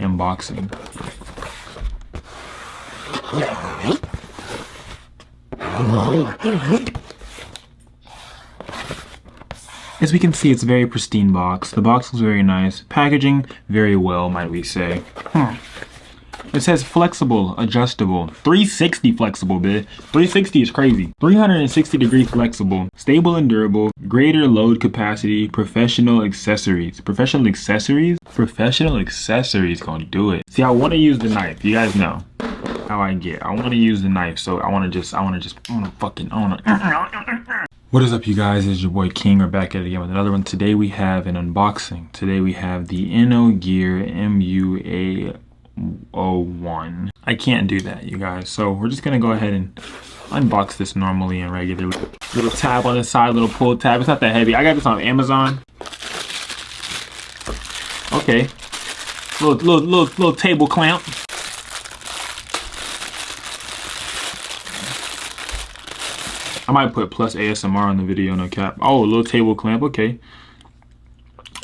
unboxing. As we can see, it's a very pristine box. The box looks very nice. Packaging, very well, might we say. It says flexible, adjustable, 360 flexible, bitch. 360 is crazy. 360-degree flexible, stable and durable, greater load capacity, professional accessories. Professional accessories? Professional accessories gonna do it. See, I wanna use the knife. You guys know how I get. I wanna use the knife, so I wanna What is up, you guys? It's your boy King. We're back at it again with another one. Today we have an unboxing. Today we have the Gear MUA01. I can't do that, you guys. So we're just gonna go ahead and unbox this normally and regularly. Little tab on the side, little pull tab. It's not that heavy. I got this on Amazon. Okay. Little table clamp. I might put plus ASMR on the video, no cap. Oh, a little table clamp, okay.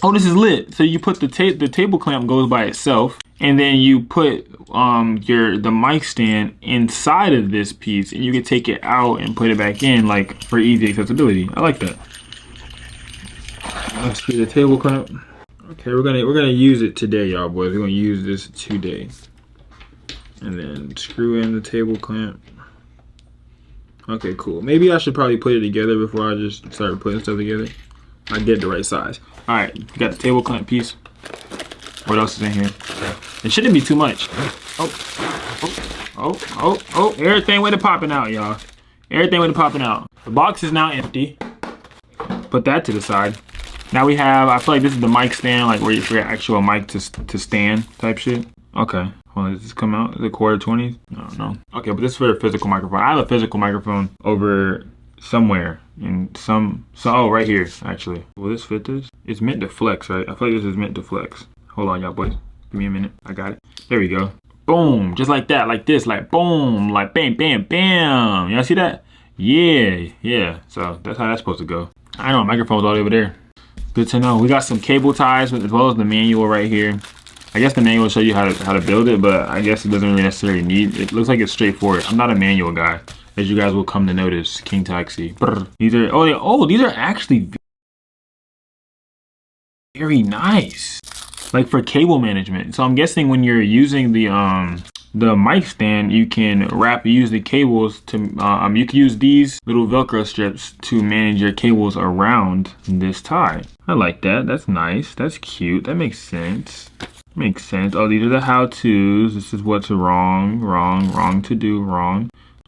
Oh, this is lit. So you put the table clamp goes by itself, and then you put the mic stand inside of this piece, and you can take it out and put it back in, like for easy accessibility. I like that. Let's see the table clamp. Okay, we're gonna use it today, y'all boys. We're gonna use this today, and then screw in the table clamp. Okay, cool. Maybe I should probably put it together before I just start putting stuff together. I get the right size. All right, got the table clamp piece. What else is in here? It shouldn't be too much. Oh, everything went to popping out, y'all. Everything went to popping out. The box is now empty. Put that to the side. Now we have, I feel like this is the mic stand, like where you for your actual mic to stand type shit. Okay. Well, does this come out? Is it quarter 20? I don't know. Okay, but this is for a physical microphone. I have a physical microphone over somewhere in oh, right here, actually. Will this fit this? It's meant to flex, right? I feel like this is meant to flex. Hold on, y'all boys. Give me a minute. I got it. There we go. Boom. Just like that, like this, like boom, like bam, bam, bam. Y'all see that? Yeah. So that's how that's supposed to go. I know, microphone's all over there. Good to know. We got some cable ties as well as the manual right here. I guess the manual will show you how to build it, but I guess it doesn't really necessarily need. It looks like it's straightforward. I'm not a manual guy, as you guys will come to notice. King Taxi. Brr. These are these are actually very nice, like for cable management. So I'm guessing when you're using the mic stand, you can use the cables to you can use these little Velcro strips to manage your cables around this tie. I like that. That's nice. That's cute. That makes sense. Makes sense. Oh, these are the how-tos. This is what's wrong to do,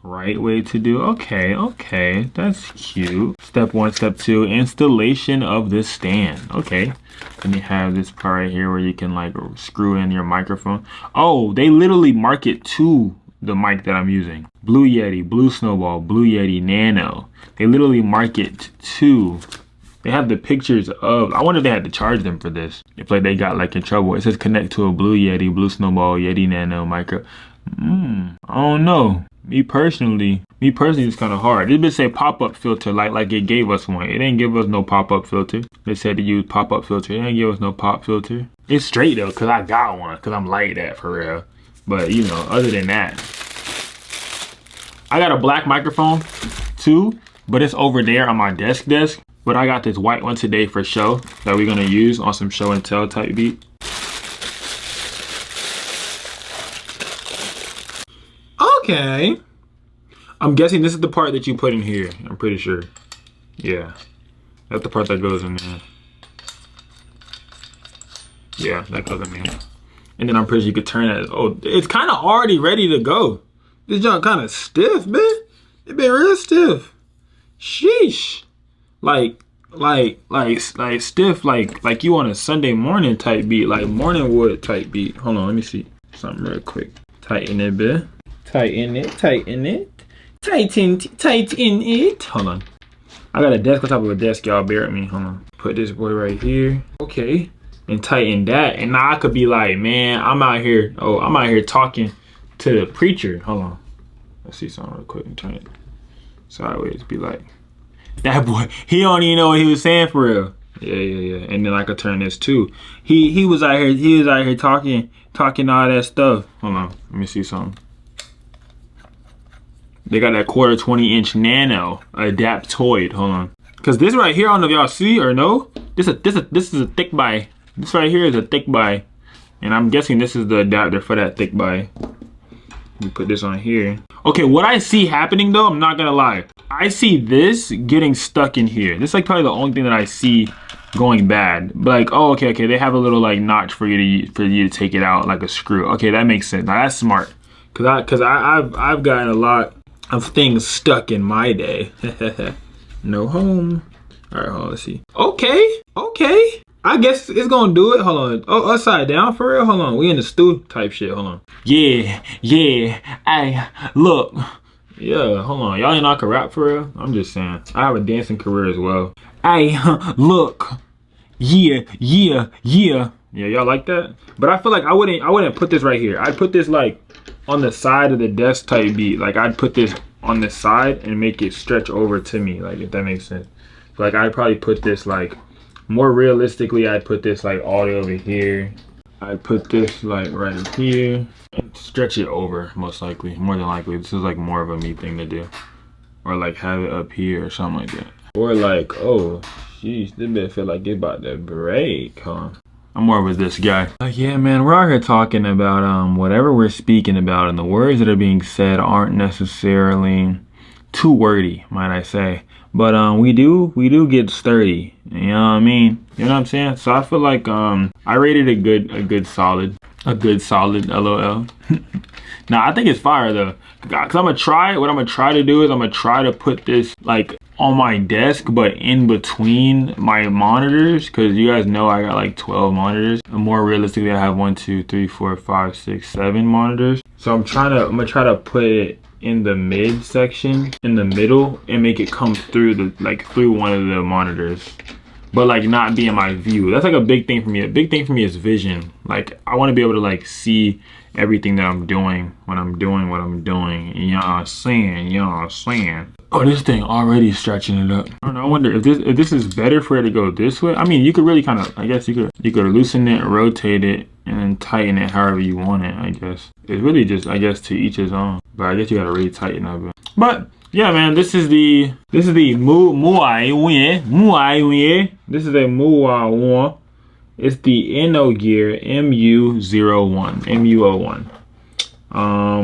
right way to do. Okay, that's cute. Step 1, step 2, installation of this stand. Okay, then you have this part right here where you can like screw in your microphone. Oh, they literally mark it to the mic that I'm using. Blue Yeti, Blue Snowball, Blue Yeti Nano. They literally mark it to. They have the pictures of, I wonder if they had to charge them for this. If like they got like in trouble. It says connect to a Blue Yeti, Blue Snowball, Yeti Nano micro. I don't know. Me personally, it's kind of hard. This bitch say pop-up filter like it gave us one. It didn't give us no pop-up filter. They said to use pop-up filter. It didn't give us no pop filter. It's straight though, cause I got one, cause I'm like that for real. But you know, other than that, I got a black microphone too, but it's over there on my desk. But I got this white one today for show that we're gonna use on some show and tell type beat. Okay. I'm guessing this is the part that you put in here. I'm pretty sure. Yeah. That's the part that goes in there. Yeah, that goes in there. And then I'm pretty sure you could turn it. Oh, it's kind of already ready to go. This junk kind of stiff, man. It been real stiff. Sheesh. Like stiff, like you on a Sunday morning type beat, like morning wood type beat. Hold on, let me see something real quick. Tighten it, bit. Tighten it. Tighten it. Hold on. I got a desk on top of a desk, y'all. Bear with me. Hold on. Put this boy right here. Okay. And tighten that. And now I could be like, man, I'm out here talking to the preacher. Hold on. Let's see something real quick and turn it sideways. Be like. That boy, he don't even know what he was saying for real. Yeah. And then I could turn this too. He was out here talking all that stuff. Hold on, let me see something. They got that 1/4 20-inch nano adaptoid. Hold on, cause this right here, I don't know if y'all see or no. This is a thick buy. This right here is a thick buy, and I'm guessing this is the adapter for that thick buy. Let me put this on here. Okay, what I see happening though, I'm not gonna lie. I see this getting stuck in here. This is like probably the only thing that I see going bad. But like, oh, okay, they have a little like notch for you to take it out like a screw. Okay, that makes sense. Now that's smart. Cause I've gotten a lot of things stuck in my day. No home. All right, hold on, let's see. Okay. I guess it's gonna do it. Hold on. Oh, upside down for real? Hold on. We in the stew type shit. Hold on. Yeah. Hey, look. Yeah, hold on. Y'all ain't know I can rap for real? I'm just saying. I have a dancing career as well. Hey, look. Yeah. Yeah, y'all like that? But I feel like I wouldn't put this right here. I'd put this like on the side of the desk type beat. Like I'd put this on the side and make it stretch over to me. Like if that makes sense. So, like I'd probably put this like, more realistically, I'd put this like all the way over here. I'd put this like right here and stretch it over, most likely, more than likely. This is like more of a me thing to do. Or like have it up here or something like that. Or like, oh, jeez, this bit feel like it's about to break, huh? I'm more with this guy. Yeah, man, we're out here talking about whatever we're speaking about, and the words that are being said aren't necessarily too wordy, might I say. But we do get sturdy. You know what I mean? You know what I'm saying? So I feel like I rated a good solid LOL. Now I think it's fire though. Cause I'm gonna try, what I'm gonna try to do is I'm gonna try to put this like on my desk, but in between my monitors, cause you guys know I got like 12 monitors. And more realistically, I have 1, 2, 3, 4, 5, 6, 7 monitors. So I'm gonna try to put it in the mid section, in the middle, and make it come through through one of the monitors, but like not be in my view. That's like a big thing for me. A big thing for me is vision. Like I want to be able to like see everything that I'm doing when I'm doing what I'm doing. You know what I'm saying? Oh, this thing already stretching it up. I don't know. I wonder if this is better for it to go this way. I mean, you could really kind of, I guess you could loosen it, rotate it, and then tighten it however you want it. I guess it's really just, I guess, to each his own. But I guess you gotta really tighten up. But yeah, man, this is the Muay Win. This is a Muay Win. It's the NO Gear MU01.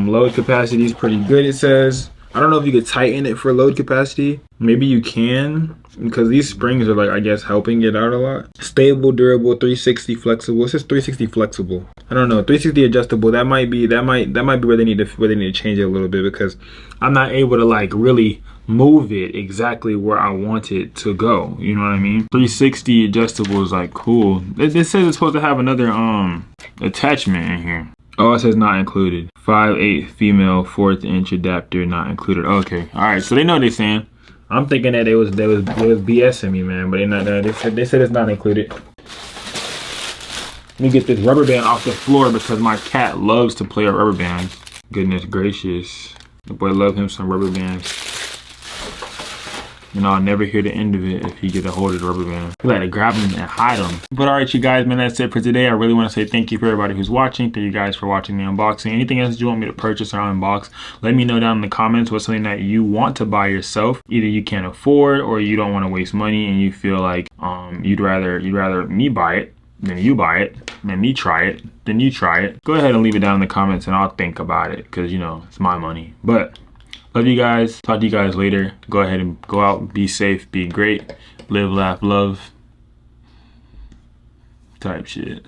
Load capacity is pretty good, it says. I don't know if you could tighten it for load capacity. Maybe you can, because these springs are like, I guess, helping it out a lot. Stable, durable, 360 flexible. It says 360 flexible. I don't know, 360 adjustable. That might be where they need to change it a little bit, because I'm not able to like really move it exactly where I want it to go. You know what I mean? 360 adjustable is like cool. It says it's supposed to have another attachment in here. Oh, it says not included. 5/8 female 1/4 inch adapter not included. Okay, all right. So they know what they're saying. I'm thinking that they was BSing me, man, but they said it's not included. Let me get this rubber band off the floor because my cat loves to play with rubber bands. Goodness gracious, the boy love him some rubber bands. And I'll never hear the end of it if he get a hold of the rubber band. You like to grab them and hide them. But all right, you guys, man, that's it for today. I really want to say thank you for everybody who's watching. Thank you guys for watching the unboxing. Anything else you want me to purchase or unbox, let me know down in the comments what's something that you want to buy yourself. Either you can't afford or you don't want to waste money and you feel like you'd rather me buy it than you buy it, then me try it, then you try it. Go ahead and leave it down in the comments and I'll think about it, because you know it's my money. But love you guys. Talk to you guys later. Go ahead and go out, be safe, be great, live, laugh, love type shit.